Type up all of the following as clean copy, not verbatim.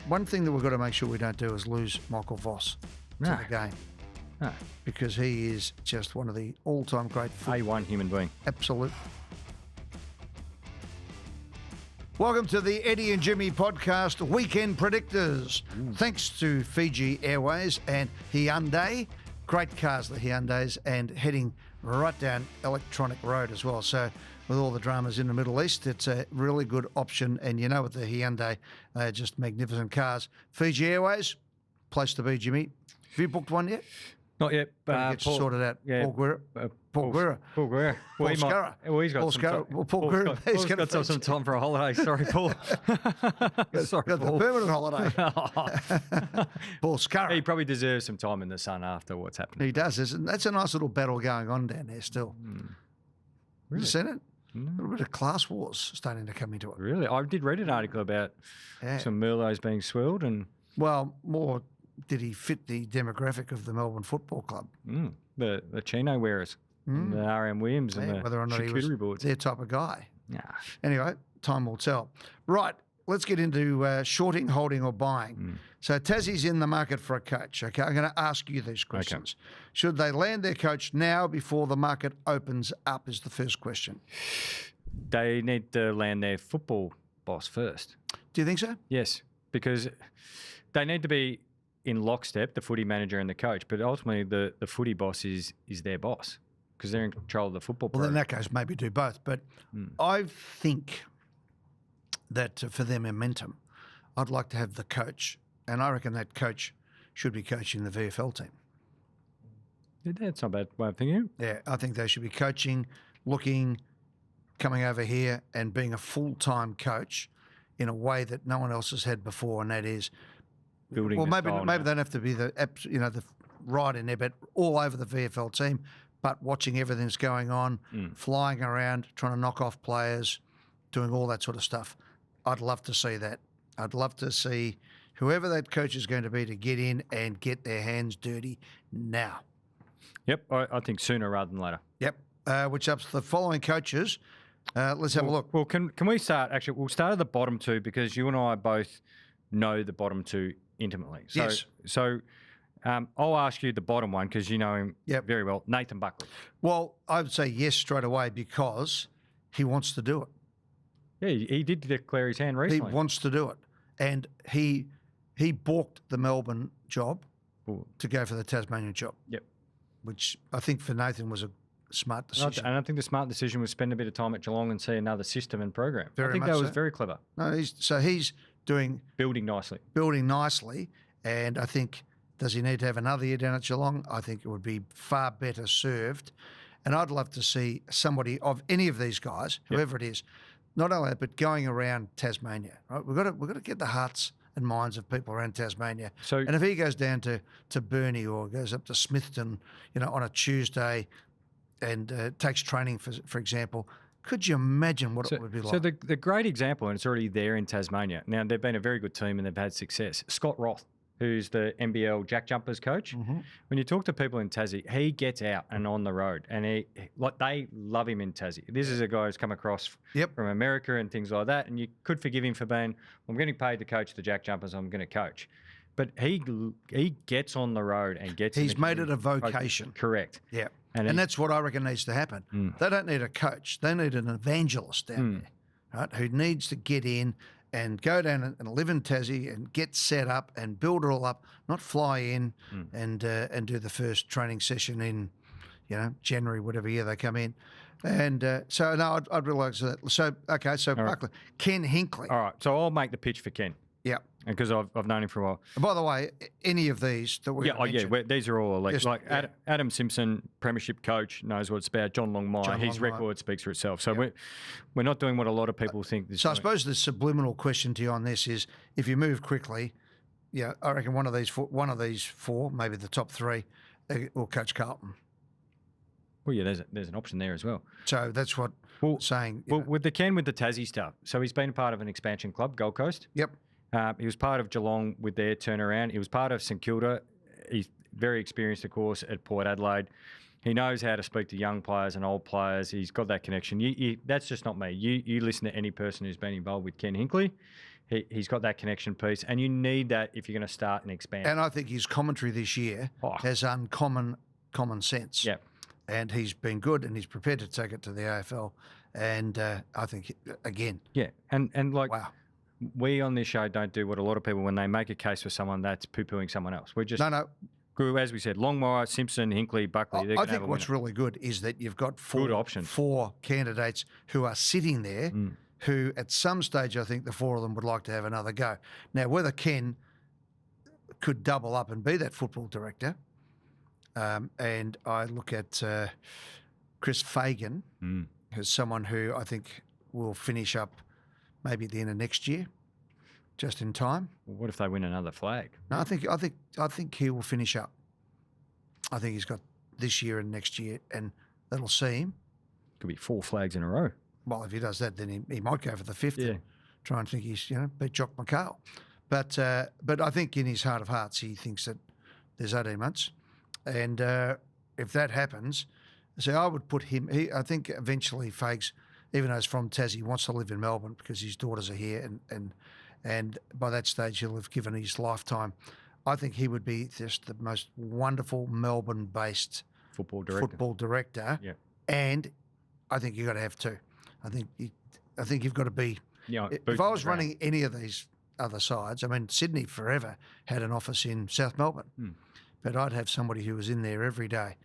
one thing that we've got to make sure we don't do is lose Michael Voss to the game. No. Because he is just one of the all-time great A1 human being. Absolute. Welcome to the Eddie and Jimmy podcast, Weekend Predictors. Thanks to Fiji Airways and Hyundai. Great cars, the Hyundais, and heading right down Electronic Road as well. So with all the dramas in the Middle East, it's a really good option. And you know, with the Hyundai, they're just magnificent cars. Fiji Airways, place to be, Jimmy. Have you booked one yet? Not yet. Get sorted out. Yeah, Paul Guerra. Paul Guerra. Paul Scarra. Well, he's got Paul some Scarra. time. Well, Paul Guerra. Paul's got some time for a holiday. Sorry, Paul. Sorry, got Paul. the permanent holiday. Paul Scarra. He probably deserves some time in the sun after what's happening. He does. That's a nice little battle going on down there still. Really? Have you seen it? A little bit of class wars starting to come into it. Really? I did read an article about some Merlots being swirled and... Well, more... Did he fit the demographic of the Melbourne Football Club? The chino wearers, and the RM Williams and the whether or not he was charcuterie boards. their type of guy. Yeah. Anyway, time will tell. Right, let's get into shorting, holding or buying. So Tassie's in the market for a coach. Okay, I'm going to ask you these questions. Okay. Should they land their coach now before the market opens up is the first question. They need to land their football boss first. Do you think so? Yes, because they need to be in lockstep, the footy manager and the coach, but ultimately the footy boss is their boss because they're in control of the football program. Well, in that case, maybe do both. But I think that for their momentum, I'd like to have the coach, and I reckon that coach should be coaching the VFL team. Yeah, that's not a bad way of thinking. Yeah, I think they should be coaching, looking, coming over here and being a full-time coach in a way that no one else has had before, and that is building. Well, maybe they don't have to be the right in there, but all over the VFL team, but watching everything that's going on, flying around, trying to knock off players, doing all that sort of stuff. I'd love to see that. I'd love to see whoever that coach is going to be to get in and get their hands dirty now. Yep, I think sooner rather than later. Yep, which ups the following coaches. Let's have a look. Well, can we start? Actually, we'll start at the bottom two because you and I both know the bottom two intimately. So, yes. So I'll ask you the bottom one because you know him very well, Nathan Buckley. Well, I would say yes straight away because he wants to do it. Yeah, he did declare his hand recently. He wants to do it. And he balked the Melbourne job to go for the Tasmanian job. Yep. Which I think for Nathan was a smart decision. And I think the smart decision was spend a bit of time at Geelong and see another system and program. I think that was very clever. No, he's doing... Building nicely. And I think, does he need to have another year down at Geelong? I think it would be far better served. And I'd love to see somebody of any of these guys, whoever it is, not only that, but going around Tasmania. Right? We've got to get the hearts and minds of people around Tasmania. And if he goes down to Burnie or goes up to Smithton, on a Tuesday and takes training, for example, could you imagine what it would be like? So the great example, and it's already there in Tasmania. Now, they've been a very good team and they've had success. Scott Roth, who's the NBL Jack Jumpers coach. When you talk to people in Tassie, he gets out and on the road, and they love him in Tassie. This is a guy who's come across from America and things like that, and you could forgive him for being, I'm getting paid to coach the Jack Jumpers, I'm going to coach. But he gets on the road and gets... He's made it a vocation. Correct. Yeah. And that's what I reckon needs to happen. They don't need a coach. They need an evangelist down there, right, who needs to get in and go down and live in Tassie and get set up and build it all up, not fly in and do the first training session in, January, whatever year they come in. And so, no, I'd really like to see that. So, okay, so Buckley. Ken Hinkley. All right, so I'll make the pitch for Ken. Yeah. Because I've known him for a while. And by the way, any of these that we these are all Adam Simpson, premiership coach, knows what it's about. John Longmire, his record speaks for itself. So we're not doing what a lot of people think. So I suppose the subliminal question to you on this is, if you move quickly, I reckon one of these four, maybe the top three, will coach Carlton. Well, yeah, there's an option there as well. So that's what I'm saying. Well, with the Tassie stuff, so he's been part of an expansion club, Gold Coast. Yep. He was part of Geelong with their turnaround. He was part of St Kilda. He's very experienced, of course, at Port Adelaide. He knows how to speak to young players and old players. He's got that connection. That's just not me. You listen to any person who's been involved with Ken Hinkley. He's got that connection piece, and you need that if you're going to start and expand. And I think his commentary this year has uncommon common sense. Yeah. And he's been good, and he's prepared to take it to the AFL. And I think, again. Yeah. And like, wow. We on this show don't do what a lot of people, when they make a case for someone, that's poo-pooing someone else. We're just, as we said, Longmire, Simpson, Hinkley, Buckley. I think what's really good is that you've got four candidates who are sitting there who at some stage, I think the four of them would like to have another go. Now, whether Ken could double up and be that football director, and I look at Chris Fagan as someone who I think will finish up maybe at the end of next year, just in time. Well, what if they win another flag? No, I think he will finish up. I think he's got this year and next year, and that'll see him. Could be 4 flags in a row. Well, if he does that, then he might go for the 5th. Yeah. And try and think he's beat Jock McHale. But I think in his heart of hearts he thinks that there's 18 months, and if that happens, so I would put him. I think eventually Fags, even though he's from Tassie, wants to live in Melbourne because his daughters are here, and by that stage he'll have given his lifetime. I think he would be just the most wonderful Melbourne-based football director. Yeah. And I think you've got to have two. I think you've got to be. Yeah. If I was running any of these other sides, I mean, Sydney forever had an office in South Melbourne, but I'd have somebody who was in there every day.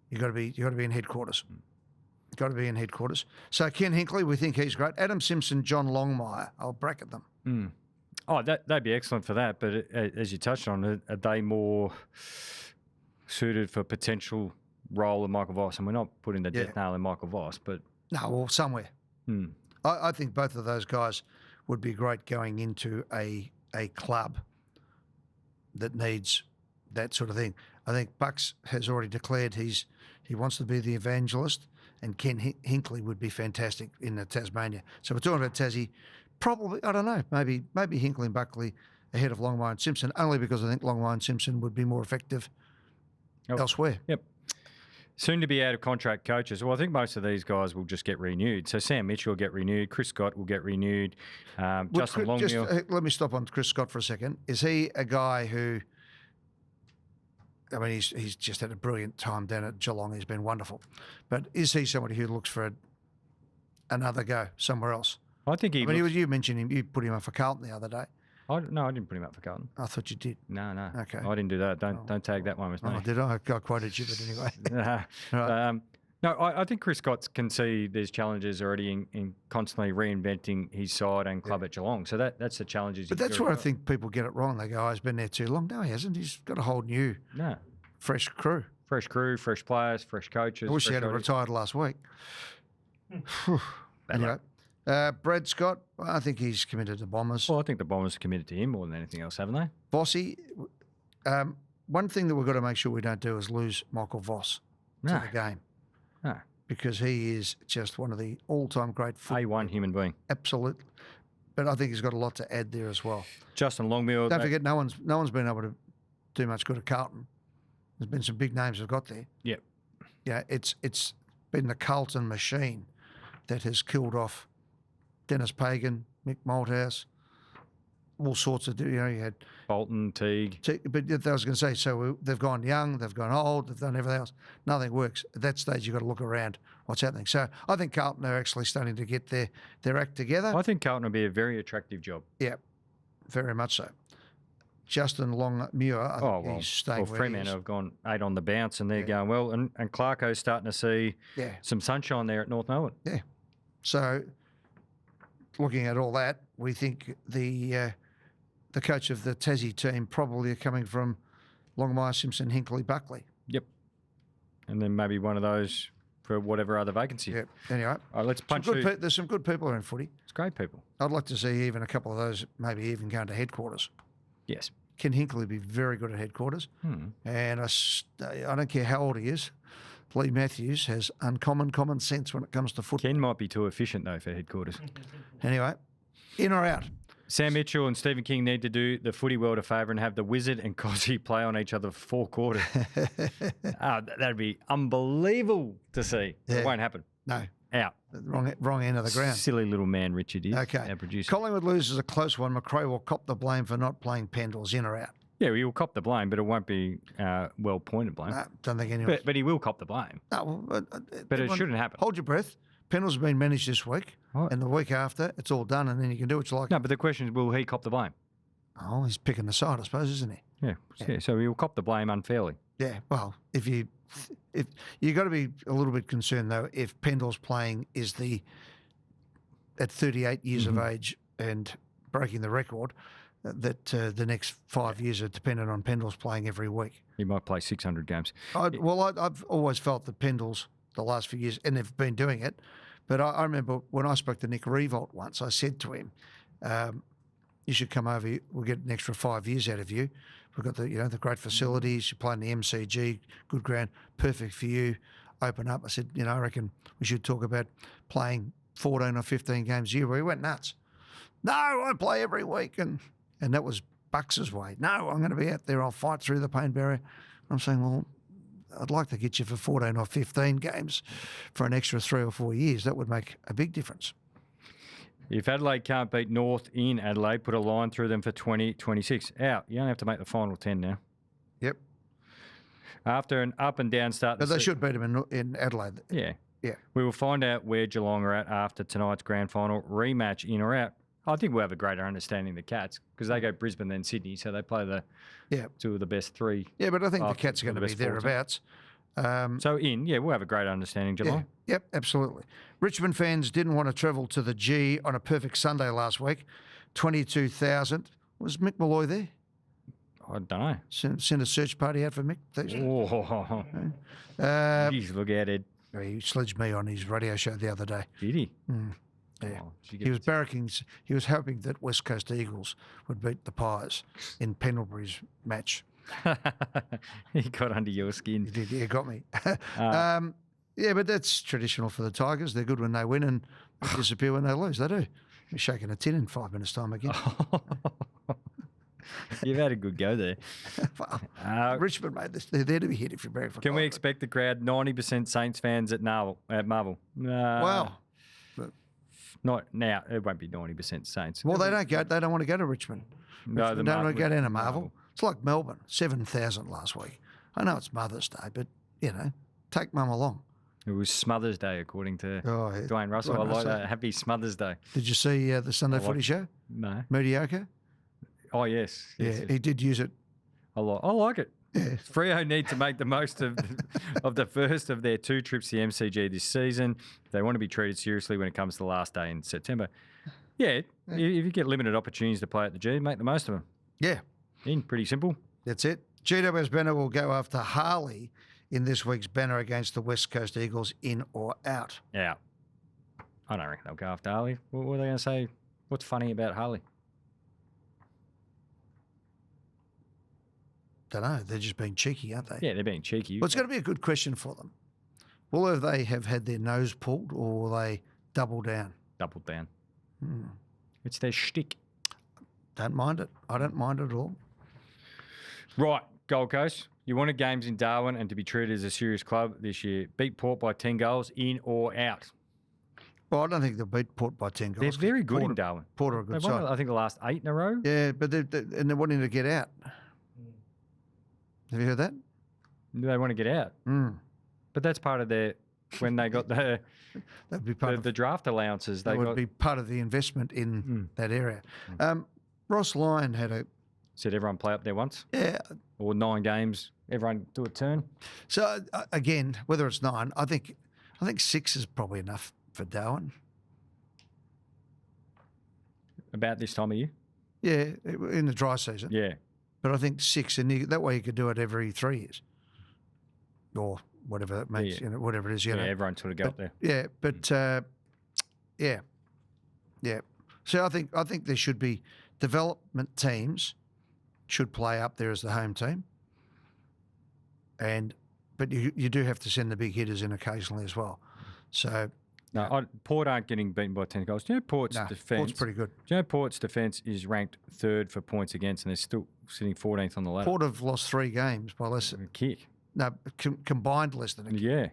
You got to be in headquarters. Got to be in headquarters. So Ken Hinkley, we think he's great. Adam Simpson, John Longmire, I'll bracket them. Oh, that'd be excellent for that. But as you touched on, are they more suited for potential role of Michael Voss? And we're not putting the death nail in Michael Voss, but no, well, somewhere. I think both of those guys would be great going into a club that needs that sort of thing. I think Bucks has already declared he wants to be the evangelist, and Ken Hinkley would be fantastic in the Tasmania. So we're talking about Tassie. Probably, I don't know, maybe Hinkley and Buckley ahead of Longmire and Simpson, only because I think Longmire and Simpson would be more effective elsewhere. Yep. Soon to be out of contract coaches. Well, I think most of these guys will just get renewed. So Sam Mitchell will get renewed. Chris Scott will get renewed. Justin Longmuir. Let me stop on Chris Scott for a second. Is he a guy who, I mean, he's just had a brilliant time down at Geelong. He's been wonderful. But is he somebody who looks for another go somewhere else? I think he. You mentioned him. You put him up for Carlton the other day. No, I didn't put him up for Carlton. I thought you did. No. Okay. I didn't do that. Don't tag that one with me. Oh, did I? I quoted you, but anyway. Right. No, I think Chris Scott can see there's challenges already in constantly reinventing his side and club at Geelong. So that's the challenges. But that's where I think people get it wrong. They go, he's been there too long. No, he hasn't. He's got a whole new, fresh crew. Fresh crew, fresh players, fresh coaches. I wish he had retired last week. Anyway. Brad Scott, I think he's committed to Bombers. Well, I think the Bombers are committed to him more than anything else, haven't they? Vossy, one thing that we've got to make sure we don't do is lose Michael Voss to the game. No. Because he is just one of the all-time great football. A1 human being. Absolutely. But I think he's got a lot to add there as well. Justin Longmuir. Don't forget, no one's been able to do much good at Carlton. There's been some big names that have got there. Yep. Yeah, it's been the Carlton machine that has killed off Dennis Pagan, Mick Malthouse, all sorts of, you had Bolton, Teague. But I was going to say, so they've gone young, they've gone old, they've done everything else. Nothing works. At that stage, you've got to look around what's happening. So I think Carlton are actually starting to get their act together. I think Carlton will be a very attractive job. Yeah, very much so. Justin Longmuir, I think he's staying where Fremantle he is. have gone 8 on the bounce and they're going well. And Clarko's starting to see some sunshine there at North Melbourne. Yeah. So looking at all that, we think the coach of the Tassie team probably are coming from Longmire, Simpson, Hinkley, Buckley. Yep. And then maybe one of those for whatever other vacancy. Yep. Anyway. All right, let's punch there's some good people in footy. It's great people. I'd like to see even a couple of those maybe even going to headquarters. Yes. Ken Hinkley would be very good at headquarters. And I don't care how old he is. Lee Matthews has uncommon common sense when it comes to football. Ken might be too efficient, though, for headquarters. Anyway, in or out? Sam Mitchell and Stephen King need to do the footy world a favour and have the Wizard and Cozzy play on each other for 4 quarters. That'd be unbelievable to see. Yeah. It won't happen. No. Out. wrong end of the ground. Silly little man, Richard is. Okay. Our producer. Collingwood loses a close one. Macrae will cop the blame for not playing Pendles, in or out? Yeah, he'll cop the blame, but it won't be well-pointed blame. No, don't think anyone. But he will cop the blame. No, But it shouldn't happen. Hold your breath. Pendles have been managed this week, What? and the week after, it's all done, and then you can do what you like. No, but the question is, will he cop the blame? Oh, he's picking the side, I suppose, isn't he? Yeah. So he'll cop the blame unfairly. Yeah. Well, if you got to be a little bit concerned though, if Pendle's playing is at 38 years of age and breaking the record, that the next 5 years are dependent on Pendle's playing every week. He might play 600 games. I've always felt that Pendle's the last few years, and they've been doing it. But I remember when I spoke to Nick Revolt once, I said to him, you should come over. We'll get an extra 5 years out of you. We've got the great facilities. You play in the MCG, good ground, perfect for you. Open up. I said, I reckon we should talk about playing 14 or 15 games a year. Where he went nuts. No, I play every week, and that was Bucks's way. No, I'm going to be out there. I'll fight through the pain barrier. I'm saying, well, I'd like to get you for 14 or 15 games for an extra 3 or 4 years. That would make a big difference. If Adelaide can't beat North in Adelaide, put a line through them for 2026. Out. You only have to make the final 10 now. Yep. After an up and down start. But they should beat them in Adelaide. Yeah. Yeah. We will find out where Geelong are at after tonight's grand final rematch, in or out. I think we'll have a greater understanding of the Cats because they go Brisbane then Sydney, so they play the two of the best three. Yeah, but I think the Cats are going to be thereabouts. So we'll have a great understanding, Geelong. Yeah, yep, absolutely. Richmond fans didn't want to travel to the G on a perfect Sunday last week. 22,000. Was Mick Malloy there? I don't know. Send a search party out for Mick. Oh, geez, look at it. He sledged me on his radio show the other day. Did he? Yeah. He was barracking. He was hoping that West Coast Eagles would beat the Pies in Pendlebury's match. He got under your skin. He did. He got me. Yeah, but that's traditional for the Tigers. They're good when they win and they disappear when they lose. They do. You're shaking a tin in 5 minutes' time again. You've had a good go there. Richmond, mate, they're there to be hit if you're bearing for Can we expect the crowd 90% Saints fans at Marvel? Well, not now. It won't be 90% Saints. Well, they don't go. They don't want to go to Richmond. No, they don't want to go down to Marvel. It's like Melbourne, 7,000 last week. I know it's Mother's Day, but take Mum along. It was Smothers Day, according to Dwayne Russell. I like that. Happy Smothers Day. Did you see the Sunday Footy show? No. Mediocre? Oh, yes. Yeah, he did use it. I like it. Yeah. Freo need to make the most of the first of their 2 trips to the MCG this season. They want to be treated seriously when it comes to the last day in September. Yeah, if you get limited opportunities to play at the G, make the most of them. Yeah. Pretty simple. That's it. GWS banner will go after Harley in this week's banner against the West Coast Eagles, in or out. Yeah. I don't reckon they'll go after Harley. What are they going to say? What's funny about Harley? Don't know. They're just being cheeky, aren't they? Yeah, they're being cheeky. Well, it's going to be a good question for them. Will they have had their nose pulled or will they double down? Double down. It's their shtick. Don't mind it. I don't mind it at all. Right, Gold Coast. You wanted games in Darwin and to be treated as a serious club this year. Beat Port by 10 goals, in or out? Well, I don't think they'll beat Port by 10 goals. They're very good in Darwin. Port are a good They've side. won, I think, the last 8 in a row. Yeah, but they're wanting to get out. Have you heard that? They want to get out. But that's part of their, when they got the draft allowances. That would be part of the investment in that area. Ross Lyon had said everyone play up there once. Yeah. Or 9 games, everyone do a turn. So, again, whether it's 9, I think 6 is probably enough for Darwin. About this time of year? Yeah, in the dry season. Yeah. But I think 6, and that way you could do it every 3 years. Or whatever that means, whatever it is. You know. Everyone sort of go up there. Yeah, but, yeah. So I think there should be development teams should play up there as the home team. But you do have to send the big hitters in occasionally as well. So no, Port aren't getting beaten by 10 goals. Do you know Port's defence? Port's pretty good. Do you know Port's defence is ranked 3rd for points against, and they're still sitting 14th on the ladder. Port have lost 3 games by less than a kick. No, combined less than a kick. Yeah.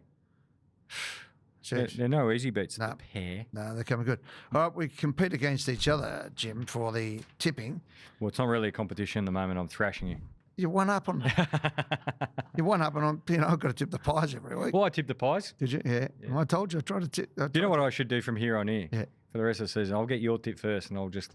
Seriously. They're no easy beats. No. The pair. No, they're coming good. All right, we compete against each other, Jim, for the tipping. Well, it's not really a competition at the moment. I'm thrashing you. You're one up on me. You're one up, and I've got to tip the pies every week. Well, I tipped the pies. Did you? Yeah. Well, I told you. I tried to tip. Do you know what I should do from here on in? Yeah. For the rest of the season, I'll get your tip first, and I'll just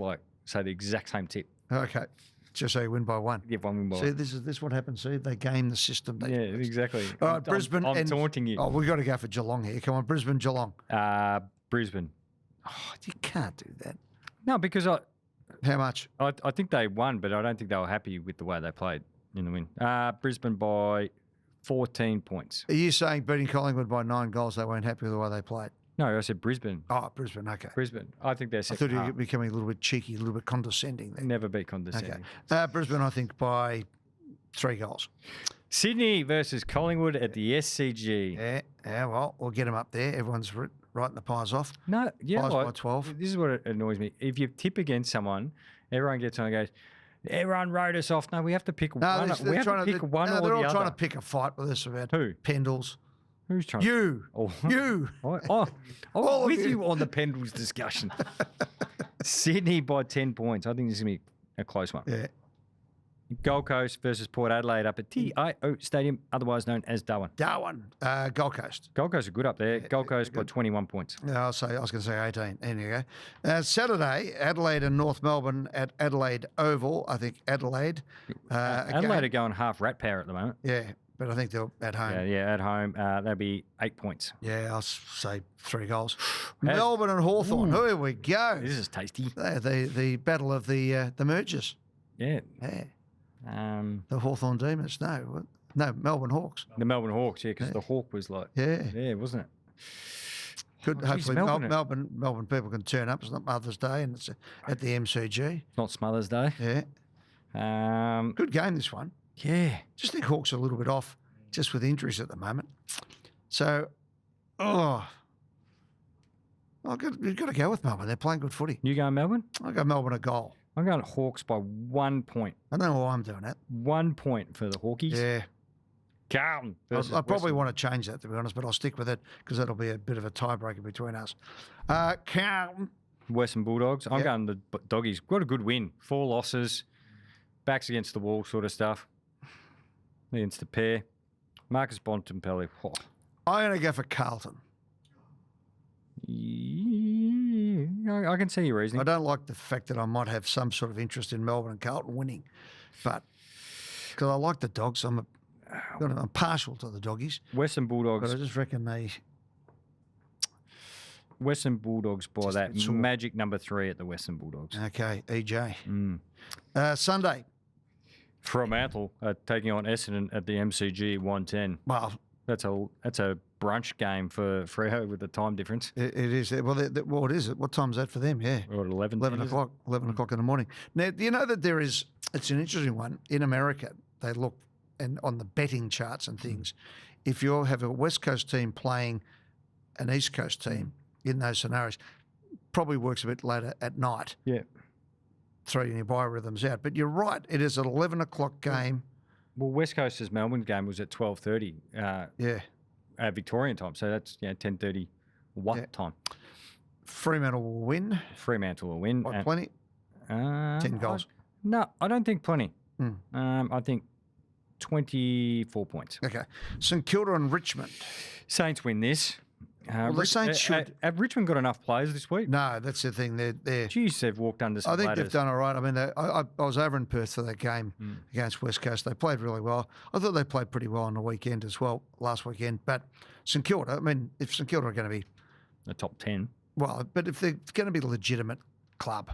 say the exact same tip. Okay. Just so you win by one. Give one win by See, one. this is what happens. See, they game the system. Yeah, exactly. All right, Brisbane. I'm taunting you. Oh, we've got to go for Geelong here. Come on, Brisbane, Geelong. Brisbane. Oh, you can't do that. No, because How much? I think they won, but I don't think they were happy with the way they played in the win. Brisbane by 14 points. Are you saying beating Collingwood by 9 goals, they weren't happy with the way they played? No, I said Brisbane. Oh, Brisbane, okay. Brisbane. I think they're I second thought you half. were becoming a little bit cheeky, a little bit condescending there. Never be condescending. Okay. Brisbane, I think, by 3 goals. Sydney versus Collingwood at the SCG. Yeah, well, we'll get them up there. Everyone's writing the pies off. No, yeah, Pies by 12. This is what annoys me. If you tip against someone, everyone gets on and goes, everyone wrote us off. No, we have to pick one. We have to pick one or the other. They're all trying to pick a fight with us about Who? Pendles. Who's trying? You. Oh. You. I'm All of with you. you on the Pendles discussion. Sydney by 10 points. I think this is going to be a close one. Yeah. Gold Coast versus Port Adelaide up at TIO Stadium, otherwise known as Darwin. Darwin. Gold Coast. Gold Coast are good up there. Gold Coast by 21 points. I was going to say 18. There you go. Saturday, Adelaide and North Melbourne at Adelaide Oval. I think Adelaide. Adelaide are going half rat power at the moment. Yeah, but I think they're at home. Yeah, at home. That'll be 8 points. Yeah, I'll say 3 goals. Melbourne and Hawthorn. Here we go. This is tasty. The battle of the mergers. Yeah. Yeah. The Hawthorn Demons. No, Melbourne Hawks. The Melbourne Hawks, yeah, because the Hawk was like, Yeah, wasn't it? Good. Oh, geez, hopefully, Melbourne. Melbourne people can turn up. It's not Mother's Day, and it's at the MCG. Not Smothers Day. Yeah. Good game, this one. Yeah. Just think Hawks are a little bit off, just with injuries at the moment. So, you've got to go with Melbourne. They're playing good footy. You going Melbourne? I go Melbourne a goal. I'm going Hawks by 1 point. I don't know why I'm doing that. 1 point for the Hawkies. Yeah. Carlton versus I probably Western. want to change that, to be honest, but I'll stick with it because that'll be a bit of a tiebreaker between us. Carlton. Western Bulldogs. I'm Yep. going the Doggies. Got a good win. 4 losses. Backs against the wall sort of stuff. Against the pair. Marcus Bontempelli. Oh. I'm going to go for Carlton. Yeah, I can see your reasoning. I don't like the fact that I might have some sort of interest in Melbourne and Carlton winning, but because I like the Dogs, I'm partial to the Doggies. Western But I Bulldogs. just reckon Western Bulldogs by Just a that bit sore. magic number 3 at the Western Bulldogs. okay, EJ. Mm. Sunday. Fremantle taking on Essendon at the MCG 110. Well, That's a brunch game for Freo with the time difference. it is. Well, what is it? What time is that for them? Yeah. Or at 11. 11 o'clock. 11 o'clock in the morning. Now, do you know that it's an interesting one. In America, they look and on the betting charts and things, if you have a West Coast team playing an East Coast team in those scenarios, probably works a bit later at night. Yeah. Throw your biorhythms out. But you're right. It is an 11 o'clock game. Well, West Coast's Melbourne game was at 12:30 Yeah. Victorian time. So that's 10:30 Yeah. time. Fremantle will win Fremantle will win. by plenty. 10 goals. No, I don't think plenty. Hmm. I think 24 points. Okay. St Kilda and Richmond. Saints win this. The Saints should. Have Richmond got enough players this week? No, that's the thing. They're Jeez, they've walked under some I think ladders. they've done all right. I mean, I was over in Perth for that game against West Coast. They played really well. I thought they played pretty well on the weekend as well, last weekend. But St Kilda, I mean, if St Kilda are going to be, The top 10. well, but if they're going to be a legitimate club,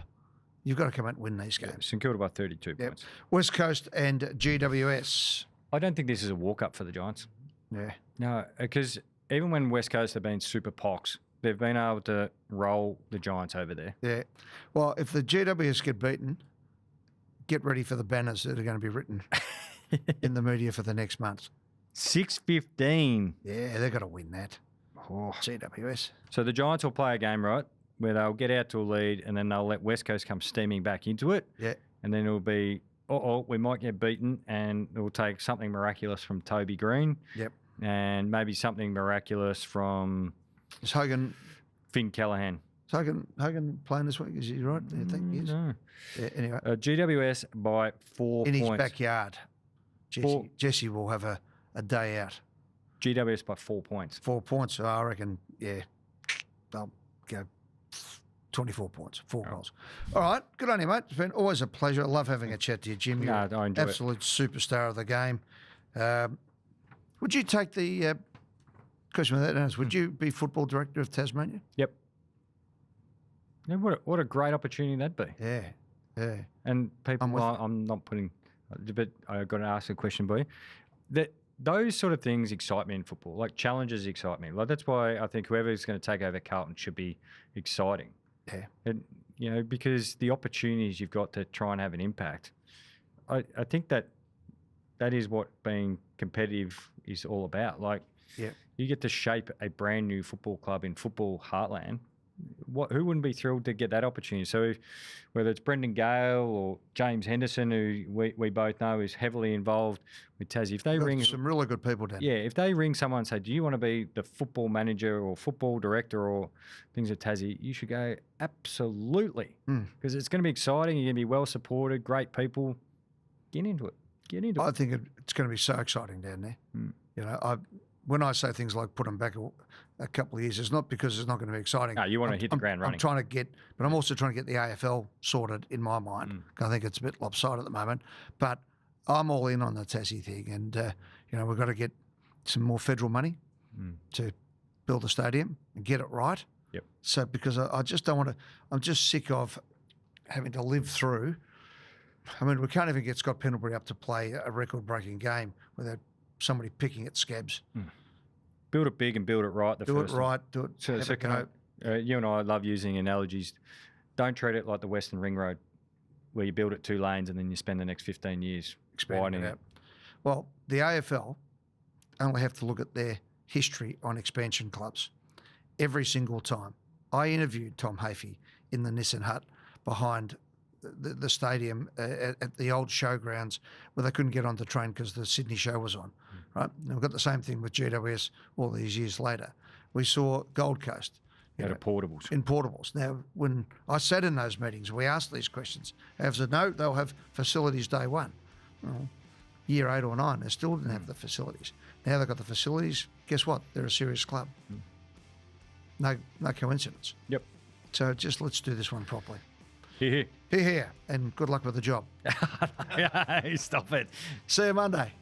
you've got to come out and win these games. St Kilda by 32 Yep. points. West Coast and GWS. I don't think this is a walk-up for the Giants. Yeah. No, because even when West Coast have been super pox, they've been able to roll the Giants over there. Yeah. Well, if the GWS get beaten, get ready for the banners that are going to be written in the media for the next month. 6-15. Yeah, they've got to win that. Oh. GWS. So the Giants will play a game, right, where they'll get out to a lead and then they'll let West Coast come steaming back into it. Yeah. And then it'll be, we might get beaten and it will take something miraculous from Toby Green. Yep. And maybe something miraculous from Is Hogan playing this week? Is he right? Do you think he is? No. Yeah, anyway, GWS by 4 in points. his backyard, Jesse will have a day out. GWS by 4 points. 4 points. So I reckon, yeah, they'll go 24 points, 4 goals. All right, good on you, mate. It's been always a pleasure. I love having a chat to you, Jim. You're I enjoy absolute superstar of the game. Would you take the question with that, Dennis? Would you be football director of Tasmania? Yep. Yeah, what a great opportunity that'd be. Yeah. And people, I'm not putting, but I've got to ask a question, boy. Those sort of things excite me in football. Like challenges excite me. Like that's why I think whoever's going to take over Carlton should be exciting. Yeah. And because the opportunities you've got to try and have an impact. I think that is what being competitive is all about. Like, you get to shape a brand new football club in football heartland. Who wouldn't be thrilled to get that opportunity? So whether it's Brendan Gale or James Henderson, who we both know is heavily involved with Tassie, if they ring some really good people down. Yeah, if they ring someone and say, do you want to be the football manager or football director or things at Tassie, you should go, absolutely. Because it's going to be exciting. You're going to be well supported, great people. Get into it. I think it's going to be so exciting down there. When I say things like put them back a couple of years, it's not because it's not going to be exciting. No, you want to hit the ground running. But I'm also trying to get the AFL sorted in my mind. I think it's a bit lopsided at the moment. But I'm all in on the Tassie thing, and we've got to get some more federal money to build the stadium and get it right. Yep. So because I just don't want to. I'm just sick of having to live through. I mean, we can't even get Scott Pendlebury up to play a record-breaking game without somebody picking at scabs. Build it big and build it right. Do it right. You and I love using analogies. Don't treat it like the Western Ring Road, where you build it 2 lanes and then you spend the next 15 years widening it. Well, the AFL only have to look at their history on expansion clubs. Every single time. I interviewed Tom Hafey in the Nissan Hut behind the stadium at the old showgrounds where they couldn't get on the train because the Sydney show was on, right? And we've got the same thing with GWS all these years later. We saw Gold Coast. Portables. In portables. Now, when I sat in those meetings, we asked these questions. They said, no, they'll have facilities day one. Well, year 8 or 9, they still didn't have the facilities. Now they've got the facilities. Guess what? They're a serious club. No coincidence. Yep. So just let's do this one properly. Here. Here, and good luck with the job. Stop it. See you Monday.